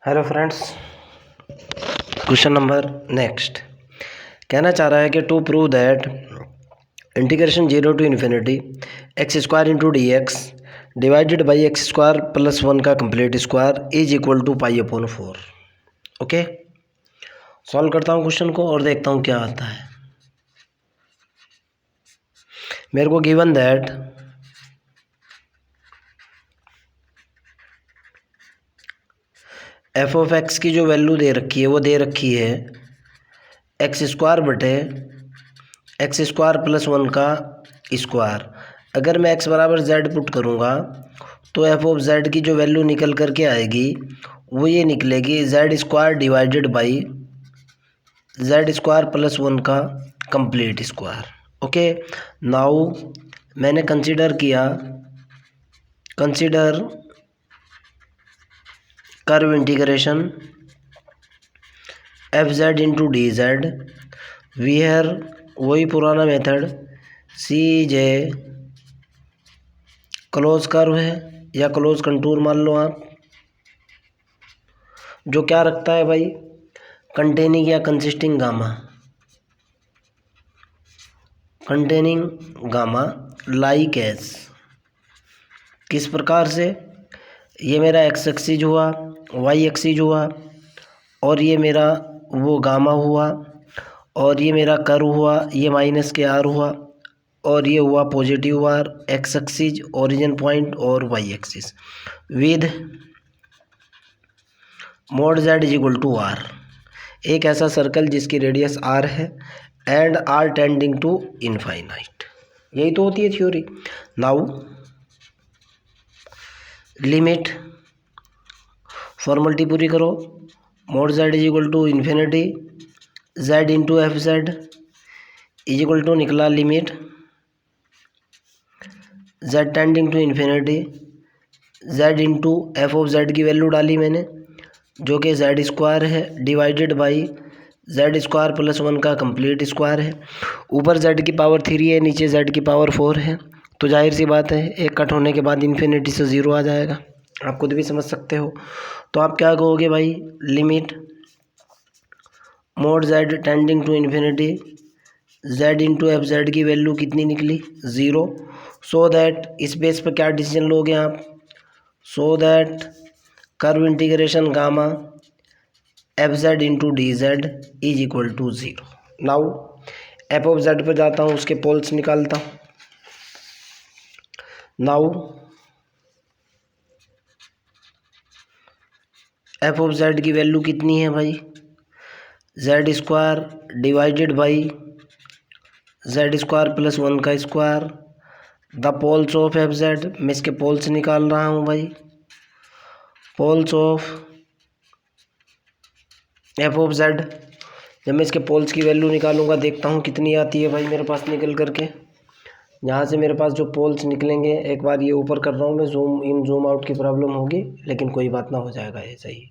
Hello friends, question number next कहना चाह रहा है कि to prove that integration 0 to infinity x square into D X divided by X square plus 1 का complete square is equal to pi upon 4। Okay, solve करता हूँ question को और देखता हूँ क्या आता है। मेरे को given that F of x की जो वैल्यू दे रखी है वो दे रखी है एक्स स्क्वायर बटे एक्स स्क्वायर प्लस 1 का स्क्वायर। अगर मैं एक्स बराबर जेड पुट करूँगा तो एफ ऑफ जेड की जो वैल्यू निकल करके आएगी वो ये निकलेगी Z square divided by Z square plus 1 का कंप्लीट स्क्वायर। ओके, नाउ मैंने consider curve integration F Z into D Z where वही पुराना मेथड सी जे क्लोज कर्व है या क्लोज कंटूर मान लो आप, जो क्या रखता है भाई, कंटेनिंग या कंसिस्टिंग गामा लाइक एज। किस प्रकार से? ये मेरा एक्स एक्सिस हुआ, वाई एक्सिस हुआ और ये मेरा वो गामा हुआ और ये मेरा कर्व हुआ, ये माइनस के आर हुआ और ये हुआ positive R, X axis origin point और Y axis with mod Z is equal to R. एक ऐसा सर्कल जिसकी रेडियस आर है and R tending to infinite. यही तो होती है थ्योरी। नाउ लिमिट फॉर्मेलिटी पूरी करो, mod Z is equal to infinity Z into F z is equal to निकला limit z tending to infinity Z into f of Z की value डाली मैंने जो कि जेड स्क्वायर है divided by Z square plus 1 का complete square है। ऊपर जेड की पावर 3 है, नीचे जेड की पावर 4 है, तो जाहिर सी बात है एक कट होने के बाद इन्फिनिटी से 0 आ जाएगा। आप खुद भी समझ सकते हो। तो आप क्या कहोगे भाई, limit mod Z tending to infinity Z into F Z की वैल्यू कितनी निकली, 0। सो दैट इस बेस पर क्या डिसीजन लोगे आप, so that curve integration gamma F Z into D Z is equal to 0। Now F of Z पर जाता हूँ, उसके पोल्स निकालता हूँ। नाउ एफ ऑफ जेड की वैल्यू कितनी है भाई, Z square divided by Z square plus 1 का square the poles of F Z. मैं इसके पोल्स निकाल रहा हूँ भाई, poles of F of Z. जब मैं इसके पोल्स की वैल्यू निकालूंगा देखता हूँ कितनी आती है भाई मेरे पास निकल करके। यहाँ से मेरे पास जो पोल्स निकलेंगे, एक बार ये ऊपर कर रहा हूँ मैं, जूम इन जूम आउट की प्रॉब्लम होगी लेकिन कोई बात ना, हो जाएगा ऐसा ही।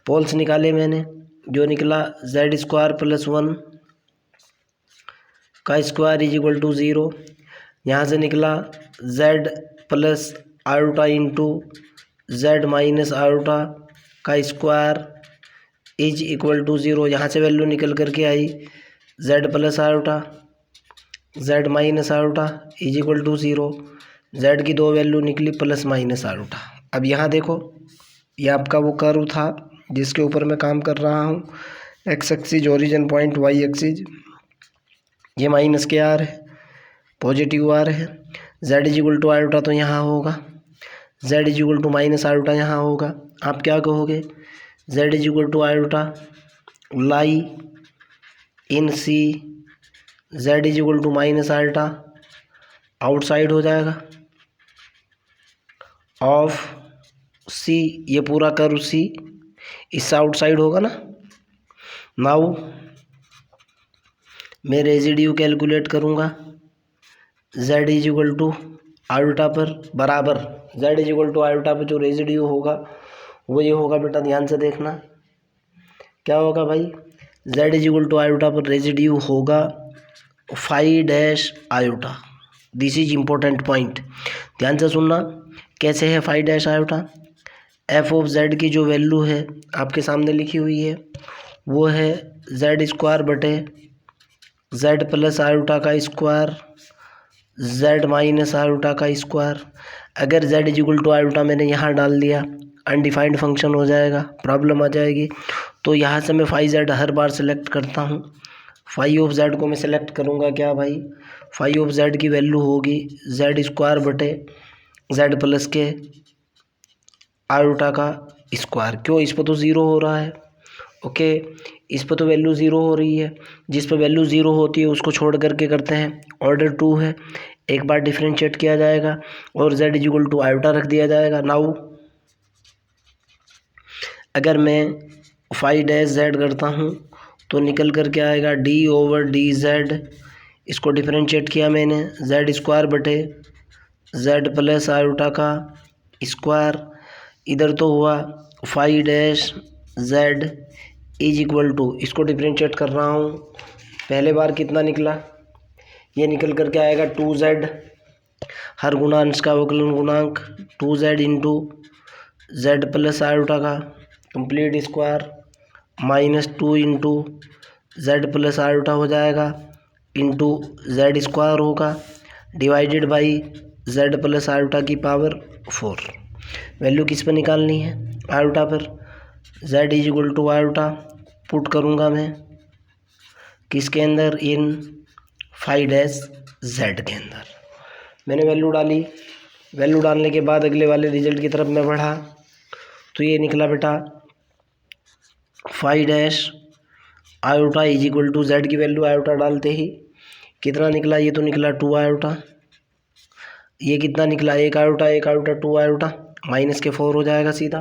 पोल्स निकाले मैंने, जो निकला जेड स्क्वायर प्लस 1 का स्क्वायर इज इक्वल टू 0। यहाँ से निकला Z plus iota into Z minus iota का स्क्वायर इज इक्वल टू 0। यहाँ से वैल्यू निकल करके आई Z plus iota Z minus iota is equal to 0। Z की दो वैल्यू निकली प्लस माइनस आयोटा। अब यहाँ देखो, ये आपका वो कर्व था जिसके ऊपर मैं काम कर रहा हूँ, X axis origin point, Y axis ये माइनस के आर है, पॉजिटिव आर है। Z is equal to iota तो यहाँ होगा, Z is equal to minus iota यहाँ होगा। आप क्या कहोगे, Z is equal to iota lie in C, Z is equal to minus iota outside हो जाएगा ऑफ सी। ये पूरा कर्व सी इससे आउटसाइड होगा ना। नाउ मैं रेजिड्यू कैलकुलेट करूँगा, Z is equal to iota पर बराबर Z is equal to iota पर जो रेजिड्यू होगा वो ये होगा बेटा, ध्यान से देखना क्या होगा भाई, Z is equal to iota पर रेजिड्यू होगा phi dash iota. This is important point, ध्यान से सुनना। कैसे है phi dash iota, F of Z की जो वैल्यू है आपके सामने लिखी हुई है वो है जेड स्क्वायर बटे जेड प्लस आयोटा का स्क्वायर जेड माइनस आयोटा का स्क्वायर। अगर Z is equal to iota मैंने यहाँ डाल दिया अनडिफाइंड फंक्शन हो जाएगा, प्रॉब्लम आ जाएगी। तो यहाँ से मैं फाई जेड हर बार सेलेक्ट करता हूँ। फाई ऑफ जेड को मैं सेलेक्ट करूँगा क्या भाई, फाई ऑफ जेड की वैल्यू होगी जेड स्क्वायर बटे जेड प्लस के आयोटा का स्क्वायर। क्यों, इस पर तो ज़ीरो हो रहा है। ओके, इस पर तो वैल्यू ज़ीरो हो रही है, जिस पर वैल्यू ज़ीरो होती है उसको छोड़ करके करते हैं। ऑर्डर 2 है, एक बार डिफ्रेंशिएट किया जाएगा और z is equal to iota रख दिया जाएगा। नाउ अगर मैं फाई डैश जेड करता हूँ तो निकल कर क्या आएगा, डी ओवर डी जेड। इसको डिफ्रेंशिएट किया मैंने, जेड स्क्वायर बटे जेड प्लस आयोटा का स्क्वायर। इधर तो हुआ phi dash Z is equal to, इसको डिफ्रेंशिएट कर रहा हूँ, पहले बार कितना निकला, ये निकल कर के आएगा 2z, हर गुणांश का अवकलन गुणांक 2z into z plus iota का complete square minus 2 into z plus iota हो जाएगा इंटू जेड स्क्वायर होगा divided by z plus iota की पावर 4। वैल्यू किस पर निकालनी है, आयोटा पर। Z is equal to iota put करूँगा मैं किसके अंदर, इन फाई डैश जेड के अंदर। मैंने वैल्यू डाली, वैल्यू डालने के बाद अगले वाले रिजल्ट की तरफ मैं बढ़ा तो ये निकला बेटा phi dash iota is equal to Z की वैल्यू आयोटा डालते ही कितना निकला, ये तो निकला 2 आयोटा। ये कितना निकला, 1 आयोटा 1 आयोटा 2 आयोटा, माइनस के 4 हो जाएगा सीधा।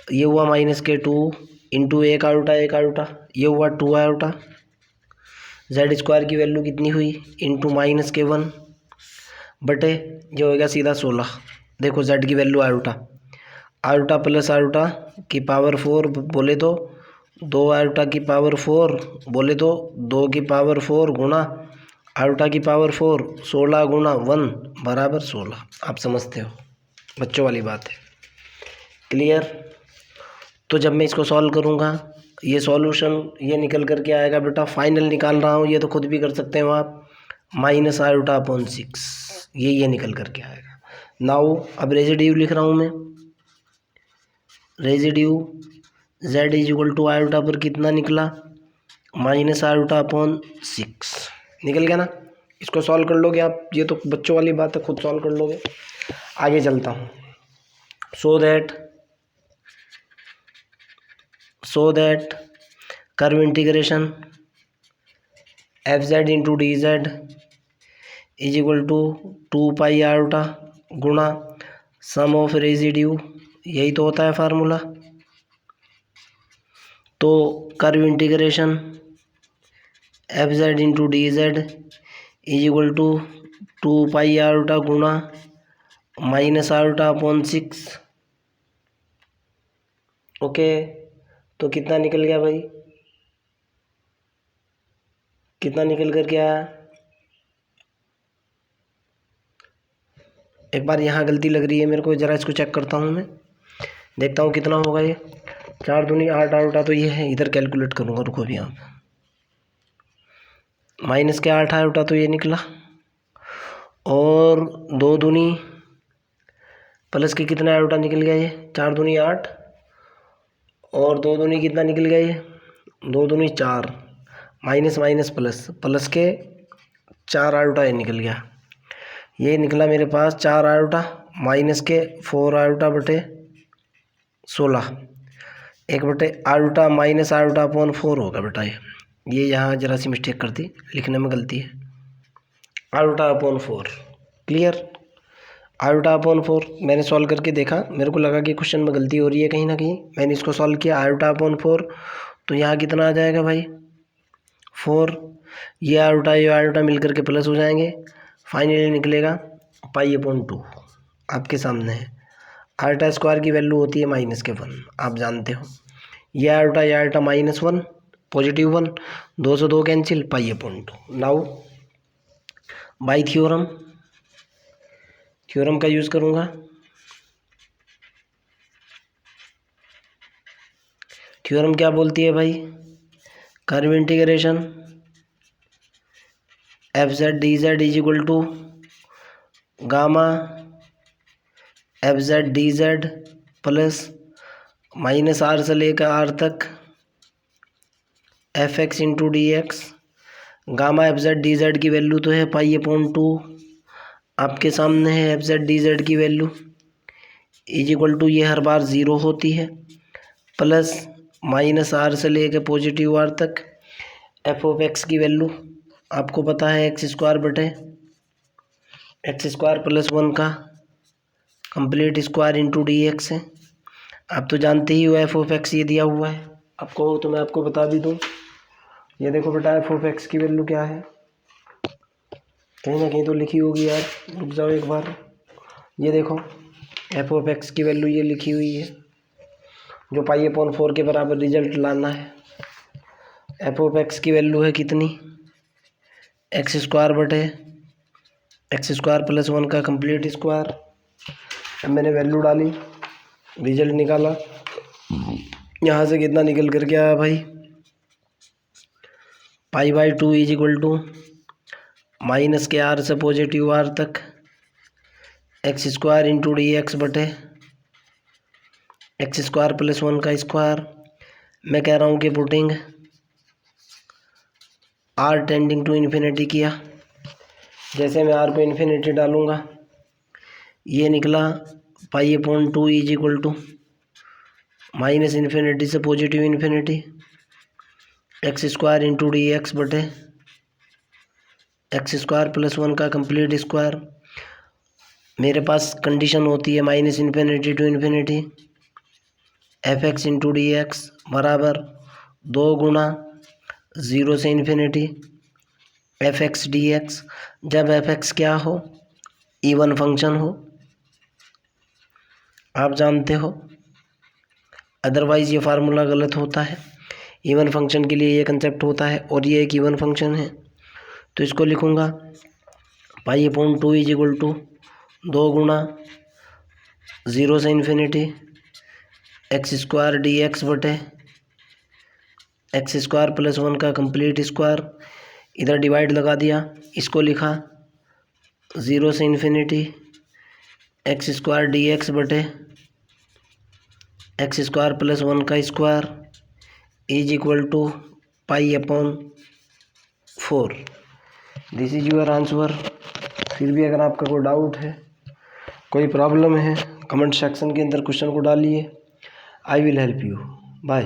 ये हुआ माइनस के 2 इंटू 1 आयोटा 1 आयोटा, ये हुआ 2 आयोटा। जेड स्क्वायर की वैल्यू कितनी हुई, इंटू माइनस के 1 बटे ये हो गया सीधा 16। देखो जेड की value iota, iota plus iota की पावर 4 बोले तो 2 आयोटा की पावर 4 बोले तो 2 की पावर 4 गुणा आयोटा की पावर 4, 16 गुणा 1 बराबर 16। आप समझते हो, बच्चों वाली बात है, क्लियर। तो जब मैं इसको सॉल्व करूँगा ये सॉल्यूशन ये निकल कर के आएगा बेटा, फाइनल निकाल रहा हूँ, ये तो खुद भी कर सकते हो आप, माइनस आयोटा अपॉन 6, ये निकल कर के आएगा। नाउ अब रेजिड्यू लिख रहा हूँ मैं, residue z is equal to iota पर कितना निकला, माइनस आयोटा अपॉन 6 निकल गया ना। इसको सॉल्व कर लोगे आप, ये तो बच्चों वाली बात है, खुद सॉल्व कर लोगे। आगे चलता हूँ। So that curve integration F Z into D Z is equal to 2 pi iota गुणा सम ऑफ रेजिड्यू, यही तो होता है फार्मूला। तो curve integration F Z into D Z is equal to 2 pi iota गुणा माइनस आयोटा अपॉन 6। ओके, तो कितना निकल गया भाई, कितना निकल कर के आया, एक बार यहाँ गलती लग रही है मेरे को, ज़रा इसको चेक करता हूँ मैं, देखता हूँ कितना होगा ये। 4 दूनी 8 आयोटा तो ये है, इधर कैलकुलेट करूँगा, रुको भी आप। माइनस के 8 आयोटा तो ये निकला, और 2 दूनी प्लस के कितना आयोटा निकल गया, ये 4 दूनी 8 और 2 दूनी कितना निकल गया, ये 2 दूनी 4, माइनस माइनस प्लस, प्लस के 4 आयोटा ये निकल गया। ये निकला मेरे पास 4 आयोटा माइनस के 4 आयोटा बटे 16, 1 बटे आयोटा माइनस आयोटा अपॉन 4 होगा बेटा। ये यहाँ जरा सी मिस्टेक कर दी, लिखने में गलती है, iota upon 4, clear. Iota upon 4 मैंने सॉल्व करके देखा, मेरे को लगा कि क्वेश्चन में गलती हो रही है कहीं ना कहीं, मैंने इसको सॉल्व किया आयोटा अपॉन 4, तो यहाँ कितना आ जाएगा भाई 4, ये आयोटा मिल करके प्लस हो जाएंगे, फाइनली निकलेगा पाई अपॉन 2 आपके सामने है। आयोटा स्क्वायर की वैल्यू होती है माइनस के 1, आप जानते हो। ये आयोटा माइनस 1 पॉजिटिव 1, 2 से 2 cancel, pi upon 2। Now by theorem का यूज़ करूँगा, थ्योरम क्या बोलती है भाई? Curve integration F Z D Z is equal to gamma F Z D Z plus minus R से लेकर आर तक F X into D X. Gamma F Z D Z की वैल्यू तो है पाई अपॉन 2, आपके सामने है F Z D Z की वैल्यू इज इक्वल टू, ये हर बार ज़ीरो होती है, प्लस माइनस आर से लेकर पॉजिटिव आर तक एफ ऑफ एक्स की वैल्यू आपको पता है एक्स स्क्वायर बटे एक्स स्क्वायर प्लस 1 का complete square into D x है। आप तो जानते ही हो एफ ऑफ एक्स ये दिया हुआ है आपको, तो मैं आपको बता भी दूँ। ये देखो बेटा एफ ऑफ एक्स की वैल्यू क्या है, कहीं ना कहीं तो लिखी होगी यार, रुक जाओ एक बार। ये देखो एफ ऑफ एक्स की वैल्यू ये लिखी हुई है, जो पाई अपॉन 4 के बराबर रिजल्ट लाना है। एफ ऑफ एक्स की वैल्यू है कितनी, एक्स स्क्वायर बटे एक्स स्क्वायर प्लस 1 का कंप्लीट स्क्वायर। अब मैंने वैल्यू डाली, रिजल्ट निकाला, यहाँ से कितना निकल कर के आया भाई, pi by 2 is equal to minus के आर से पॉजिटिव आर तक x square into D x बटे एक्स स्क्वायर प्लस 1 का स्क्वायर। मैं कह रहा हूँ कि putting r tending to infinity किया, जैसे मैं आर को इन्फिनिटी डालूँगा ये निकला pi upon 2 is equal to minus infinity से positive infinity x square into D x बटे एक्स स्क्वायर प्लस 1 का कंप्लीट स्क्वायर। मेरे पास कंडीशन होती है minus infinity to infinity F X into D X बराबर 2 गुना 0 से infinity F X D X, जब एफ एक्स क्या हो, इवन फंक्शन हो, आप जानते हो, अदरवाइज़ ये फार्मूला गलत होता है। इवन फंक्शन के लिए ये कंसेप्ट होता है और ये एक इवन फंक्शन है, तो इसको लिखूँगा pi upon 2 is equal to 2 गुना 0 से infinity x square D x बटे एक्स स्क्वायर प्लस 1 का कंप्लीट स्क्वायर। इधर डिवाइड लगा दिया, इसको लिखा 0 से infinity x square D x बटे एक्स स्क्वायर प्लस 1 का square is equal to pi upon 4। This is your answer. फिर भी अगर आपका कोई डाउट है, कोई प्रॉब्लम है, कमेंट सेक्शन के अंदर क्वेश्चन को डालिए, I will help you. Bye.